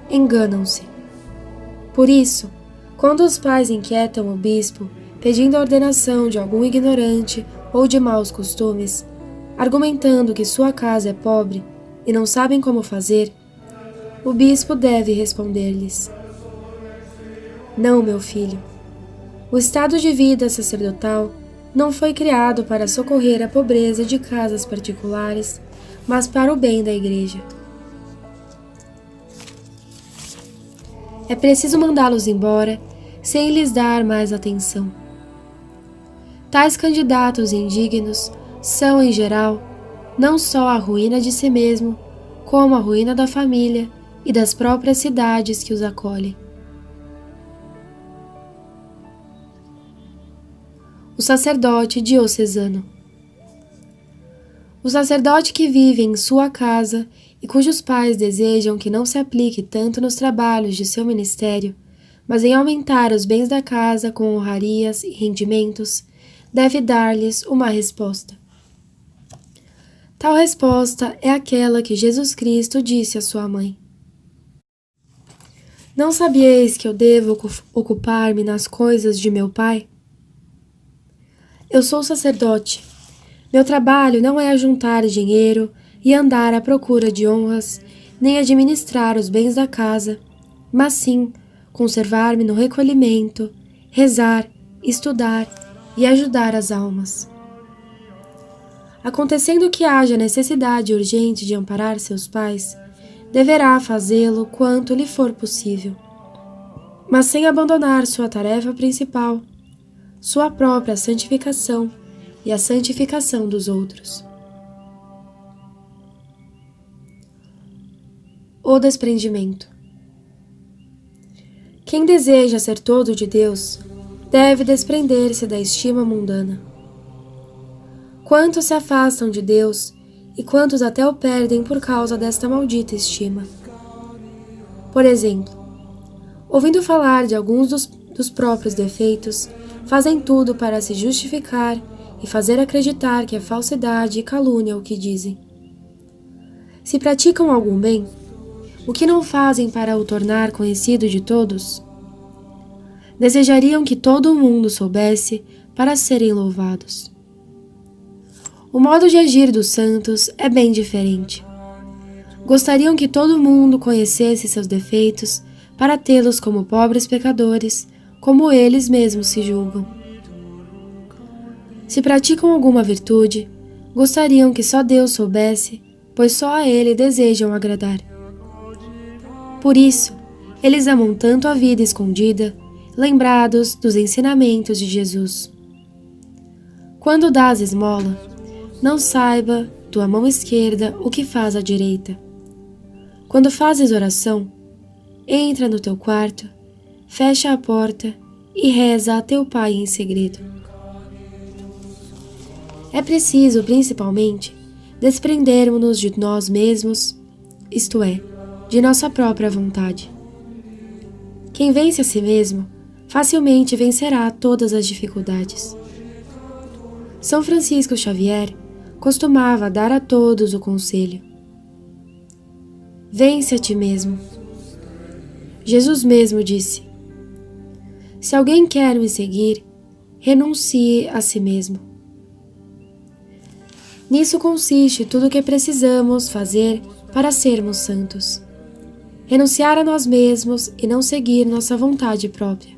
Enganam-se. Por isso, quando os pais inquietam o bispo, pedindo a ordenação de algum ignorante ou de maus costumes, argumentando que sua casa é pobre e não sabem como fazer, o bispo deve responder-lhes: Não, meu filho. O estado de vida sacerdotal não foi criado para socorrer a pobreza de casas particulares, mas para o bem da igreja. É preciso mandá-los embora sem lhes dar mais atenção. Tais candidatos indignos são, em geral, não só a ruína de si mesmo, como a ruína da família e das próprias cidades que os acolhem. O sacerdote diocesano. O sacerdote que vive em sua casa e cujos pais desejam que não se aplique tanto nos trabalhos de seu ministério, mas em aumentar os bens da casa com honrarias e rendimentos, deve dar-lhes uma resposta. Tal resposta é aquela que Jesus Cristo disse à sua mãe: Não sabieis que eu devo ocupar-me nas coisas de meu Pai? Eu sou sacerdote. Meu trabalho não é ajuntar dinheiro e andar à procura de honras, nem administrar os bens da casa, mas sim conservar-me no recolhimento, rezar, estudar e ajudar as almas. Acontecendo que haja necessidade urgente de amparar seus pais, deverá fazê-lo quanto lhe for possível, mas sem abandonar sua tarefa principal, sua própria santificação e a santificação dos outros. O desprendimento. Quem deseja ser todo de Deus deve desprender-se da estima mundana. Quantos se afastam de Deus e quantos até o perdem por causa desta maldita estima. Por exemplo, ouvindo falar de alguns dos próprios defeitos, fazem tudo para se justificar e fazer acreditar que é falsidade e calúnia o que dizem. Se praticam algum bem, o que não fazem para o tornar conhecido de todos? Desejariam que todo o mundo soubesse para serem louvados. O modo de agir dos santos é bem diferente. Gostariam que todo mundo conhecesse seus defeitos para tê-los como pobres pecadores, como eles mesmos se julgam. Se praticam alguma virtude, gostariam que só Deus soubesse, pois só a Ele desejam agradar. Por isso, eles amam tanto a vida escondida, lembrados dos ensinamentos de Jesus. Quando dás esmola, não saiba tua mão esquerda o que faz a direita. Quando fazes oração, entra no teu quarto, fecha a porta e reza a teu Pai em segredo. É preciso, principalmente, desprendermos-nos de nós mesmos, isto é, de nossa própria vontade. Quem vence a si mesmo, facilmente vencerá todas as dificuldades. São Francisco Xavier costumava dar a todos o conselho: vence a ti mesmo. Jesus mesmo disse: se alguém quer me seguir, renuncie a si mesmo. Nisso consiste tudo o que precisamos fazer para sermos santos. Renunciar a nós mesmos e não seguir nossa vontade própria.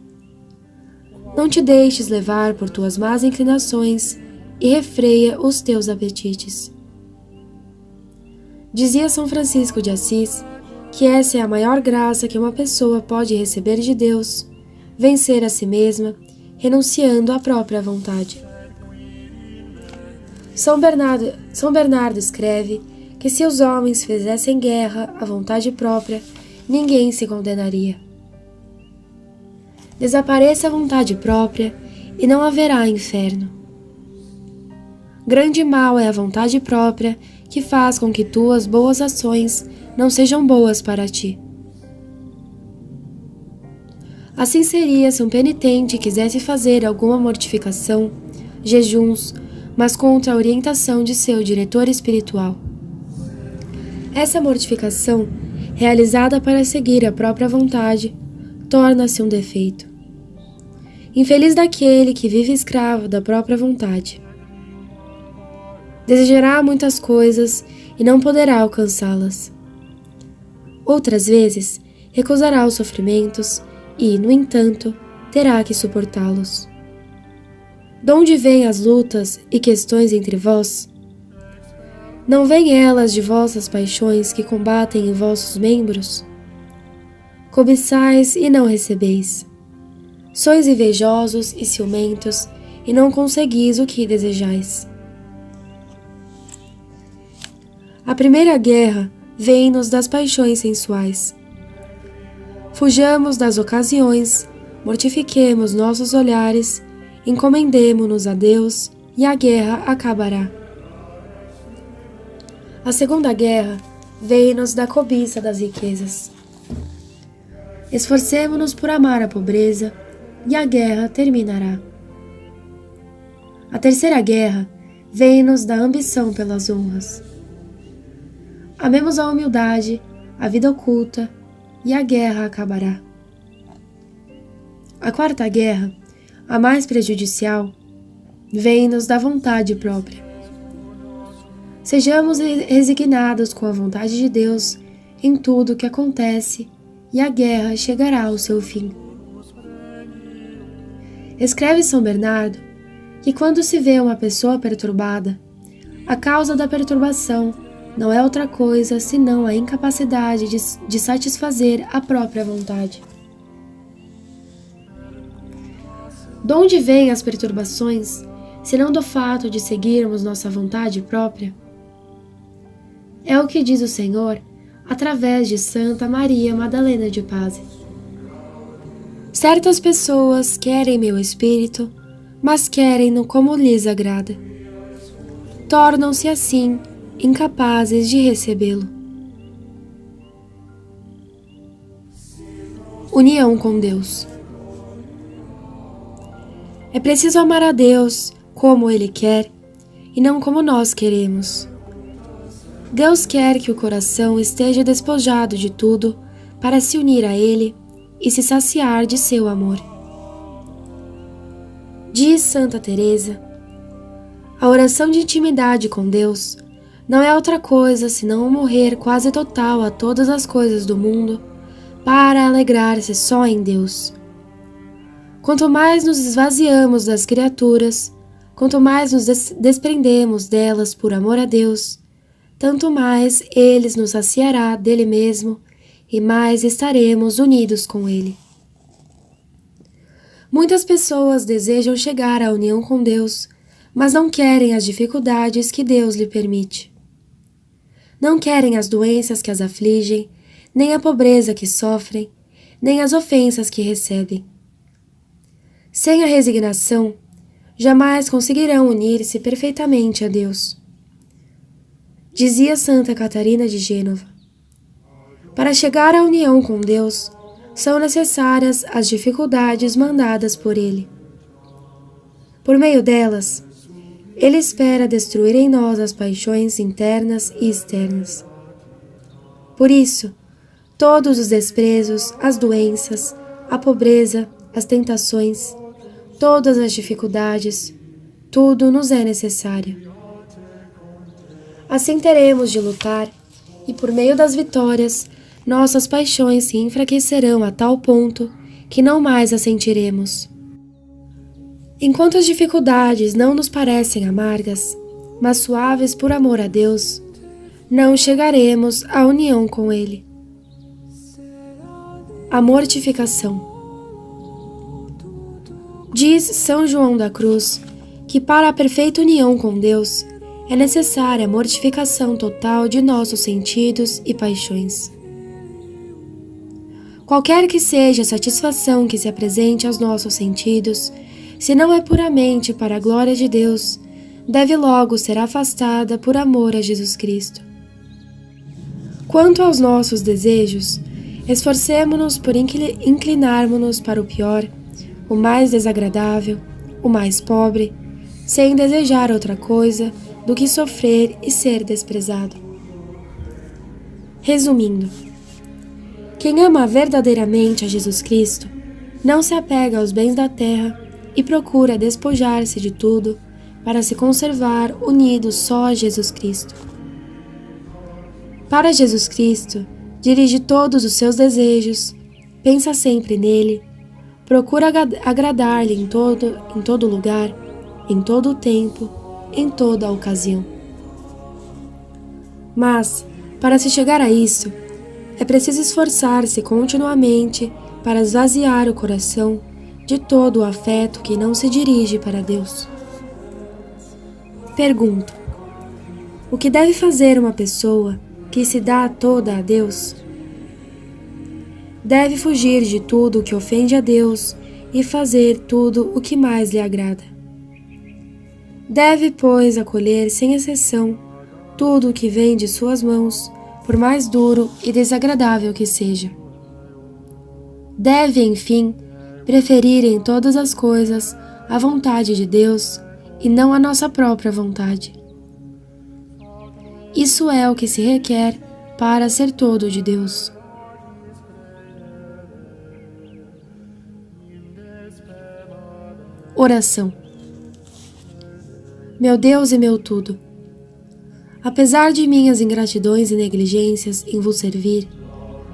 Não te deixes levar por tuas más inclinações e refreia os teus apetites. Dizia São Francisco de Assis que essa é a maior graça que uma pessoa pode receber de Deus, vencer a si mesma, renunciando à própria vontade. São Bernardo escreve que se os homens fizessem guerra à vontade própria, ninguém se condenaria. Desapareça a vontade própria e não haverá inferno. Grande mal é a vontade própria que faz com que tuas boas ações não sejam boas para ti. Assim seria se um penitente quisesse fazer alguma mortificação, jejuns, mas contra a orientação de seu diretor espiritual. Essa mortificação, realizada para seguir a própria vontade, torna-se um defeito. Infeliz daquele que vive escravo da própria vontade. Desejará muitas coisas e não poderá alcançá-las. Outras vezes, recusará os sofrimentos e, no entanto, terá que suportá-los. Donde vêm as lutas e questões entre vós? Não vêm elas de vossas paixões que combatem em vossos membros? Cobiçais e não recebeis. Sois invejosos e ciumentos e não conseguis o que desejais. A primeira guerra vem-nos das paixões sensuais. Fujamos das ocasiões, mortifiquemos nossos olhares, encomendemo-nos a Deus e a guerra acabará. A segunda guerra vem-nos da cobiça das riquezas. Esforcemo-nos por amar a pobreza e a guerra terminará. A terceira guerra vem-nos da ambição pelas honras. Amemos a humildade, a vida oculta, e a guerra acabará. A quarta guerra, a mais prejudicial, vem-nos da vontade própria. Sejamos resignados com a vontade de Deus em tudo o que acontece, e a guerra chegará ao seu fim. Escreve São Bernardo que quando se vê uma pessoa perturbada, a causa da perturbação não é outra coisa senão a incapacidade de satisfazer a própria vontade. Donde vêm as perturbações, senão do fato de seguirmos nossa vontade própria? É o que diz o Senhor através de Santa Maria Madalena de Paz. Certas pessoas querem meu espírito, mas querem-no como lhes agrada. Tornam-se assim incapazes de recebê-lo. União com Deus. É preciso amar a Deus como Ele quer e não como nós queremos. Deus quer que o coração esteja despojado de tudo para se unir a Ele e se saciar de seu amor. Diz Santa Teresa: a oração de intimidade com Deus não é outra coisa senão um morrer quase total a todas as coisas do mundo para alegrar-se só em Deus. Quanto mais nos esvaziamos das criaturas, quanto mais nos desprendemos delas por amor a Deus, tanto mais Ele nos saciará dele mesmo e mais estaremos unidos com Ele. Muitas pessoas desejam chegar à união com Deus, mas não querem as dificuldades que Deus lhe permite. Não querem as doenças que as afligem, nem a pobreza que sofrem, nem as ofensas que recebem. Sem a resignação, jamais conseguirão unir-se perfeitamente a Deus. Dizia Santa Catarina de Gênova: para chegar à união com Deus, são necessárias as dificuldades mandadas por Ele. Por meio delas, Ele espera destruir em nós as paixões internas e externas. Por isso, todos os desprezos, as doenças, a pobreza, as tentações, todas as dificuldades, tudo nos é necessário. Assim teremos de lutar, e por meio das vitórias, nossas paixões se enfraquecerão a tal ponto que não mais as sentiremos. Enquanto as dificuldades não nos parecem amargas, mas suaves por amor a Deus, não chegaremos à união com Ele. A mortificação. Diz São João da Cruz que para a perfeita união com Deus é necessária a mortificação total de nossos sentidos e paixões. Qualquer que seja a satisfação que se apresente aos nossos sentidos, se não é puramente para a glória de Deus, deve logo ser afastada por amor a Jesus Cristo. Quanto aos nossos desejos, esforcemo-nos por inclinarmos-nos para o pior, o mais desagradável, o mais pobre, sem desejar outra coisa do que sofrer e ser desprezado. Resumindo, quem ama verdadeiramente a Jesus Cristo não se apega aos bens da terra e procura despojar-se de tudo para se conservar unido só a Jesus Cristo. Para Jesus Cristo, dirige todos os seus desejos, pensa sempre nele, procura agradar-lhe em todo lugar, em todo o tempo, em toda a ocasião. Mas, para se chegar a isso, é preciso esforçar-se continuamente para esvaziar o coração de todo o afeto que não se dirige para Deus. Pergunto: o que deve fazer uma pessoa que se dá toda a Deus? Deve fugir de tudo o que ofende a Deus e fazer tudo o que mais lhe agrada. Deve, pois, acolher sem exceção tudo o que vem de suas mãos, por mais duro e desagradável que seja. Deve, enfim, preferir em todas as coisas a vontade de Deus e não a nossa própria vontade. Isso é o que se requer para ser todo de Deus. Oração. Meu Deus e meu tudo, apesar de minhas ingratidões e negligências em vos servir,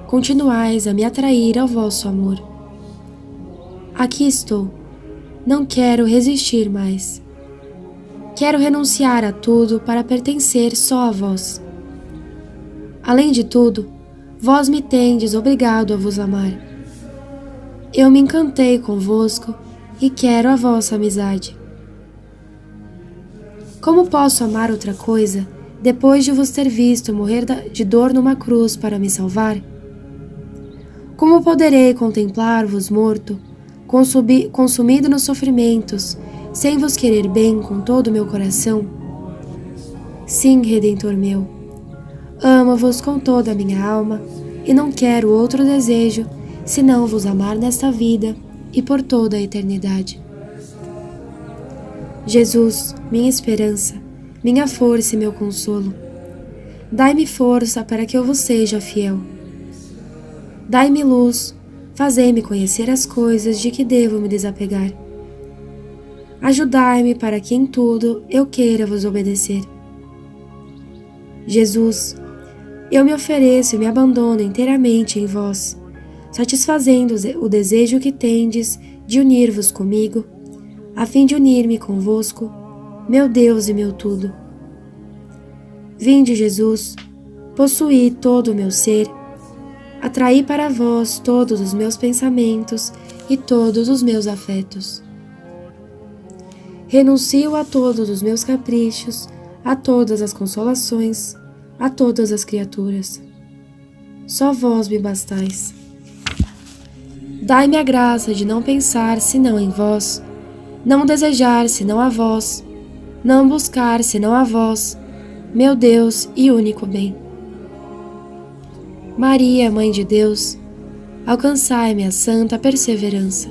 continuais a me atrair ao vosso amor. Aqui estou, não quero resistir mais. Quero renunciar a tudo para pertencer só a vós. Além de tudo, vós me tendes obrigado a vos amar. Eu me encantei convosco e quero a vossa amizade. Como posso amar outra coisa depois de vos ter visto morrer de dor numa cruz para me salvar? Como poderei contemplar-vos morto, consumido nos sofrimentos, sem vos querer bem com todo o meu coração? Sim, Redentor meu, amo-vos com toda a minha alma e não quero outro desejo senão vos amar nesta vida e por toda a eternidade. Jesus, minha esperança, minha força e meu consolo, dai-me força para que eu vos seja fiel. Dai-me luz, fazei-me conhecer as coisas de que devo me desapegar. Ajudai-me para que em tudo eu queira vos obedecer. Jesus, eu me ofereço e me abandono inteiramente em vós, satisfazendo o desejo que tendes de unir-vos comigo, a fim de unir-me convosco, meu Deus e meu tudo. Vinde, Jesus, possuí todo o meu ser, atraí para vós todos os meus pensamentos e todos os meus afetos. Renuncio a todos os meus caprichos, a todas as consolações, a todas as criaturas. Só vós me bastais. Dai-me a graça de não pensar senão em vós, não desejar senão a vós, não buscar senão a vós, meu Deus e único bem. Maria, Mãe de Deus, alcançai-me a santa perseverança.